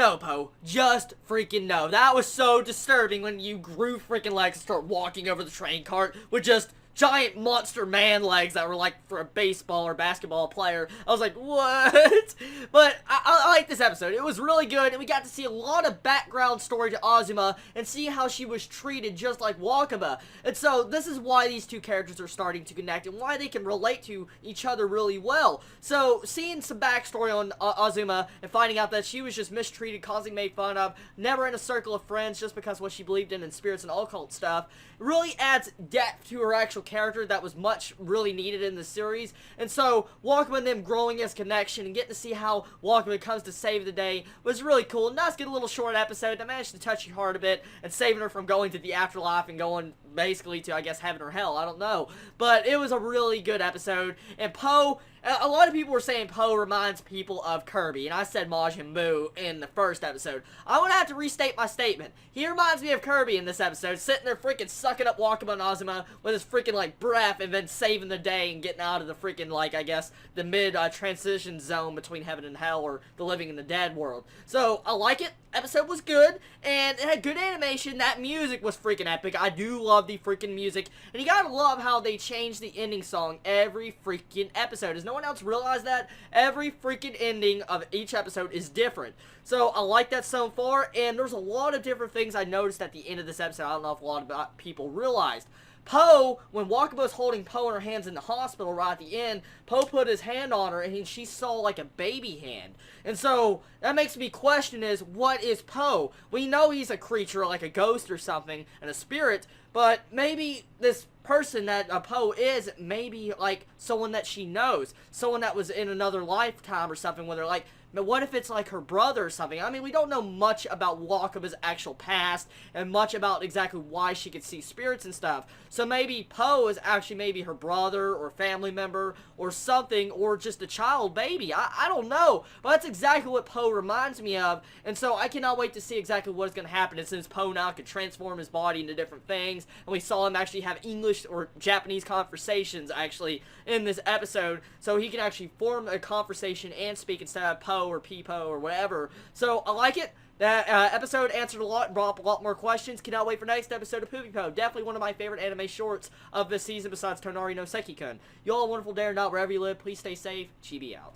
no, Poe. Just freaking no. That was so disturbing when you grew freaking legs and start walking over the train cart with just giant monster man legs that were like for a baseball or basketball player. I was like, what? But I like this episode. It was really good, and we got to see a lot of background story to Azuma and see how she was treated just like Wakaba. And so this is why these two characters are starting to connect and why they can relate to each other really well. So seeing some backstory on Azuma and finding out that she was just mistreated, constantly made fun of, never in a circle of friends just because what she believed in spirits and occult stuff, really adds depth to her actual character that was much really needed in the series. And so Wakaba and them growing as connection and getting to see how Wakaba comes to save the day was really cool. Nice, get a little short episode that managed to touch your heart a bit and saving her from going to the afterlife and going basically to, I guess, heaven or hell. I don't know. But it was a really good episode. And Poe, a lot of people were saying Poe reminds people of Kirby, and I said Majin Buu in the first episode. I'm gonna have to restate my statement. He reminds me of Kirby in this episode, sitting there freaking sucking up Wakaba and Azuma with his freaking, like, breath and then saving the day and getting out of the freaking, like, I guess, the mid-transition zone between heaven and hell or the living and the dead world. So, I like it. Episode was good, and it had good animation. That music was freaking epic. I do love the freaking music, and you gotta love how they change the ending song every freaking episode. Has no one else realized that? Every freaking ending of each episode is different. So, I like that so far, and there's a lot of different things I noticed at the end of this episode. I don't know if a lot of people realized. Poe, when Wakaba was holding Poe in her hands in the hospital right at the end, Poe put his hand on her and she saw like a baby hand. And so, that makes me question is, what is Poe? We know he's a creature like a ghost or something, and a spirit, but maybe this person that Poe is, maybe like someone that she knows. Someone that was in another lifetime or something where they're like, but what if it's like her brother or something? I mean, we don't know much about Wakaba's actual past and much about exactly why she could see spirits and stuff. So maybe Poe is actually maybe her brother or family member or something, or just a child baby. I don't know. But that's exactly what Poe reminds me of. And so I cannot wait to see exactly what is going to happen. And since Poe now can transform his body into different things, and we saw him actually have English or Japanese conversations actually in this episode, so he can actually form a conversation and speak instead of Poe or Peepo or whatever. So I like it. That episode answered a lot, brought up a lot more questions. Cannot wait for next episode of Pupipo. Definitely one of my favorite anime shorts of this season besides Tonari no Seki-kun. Y'all a wonderful day or not wherever you live. Please stay safe. Chibi out.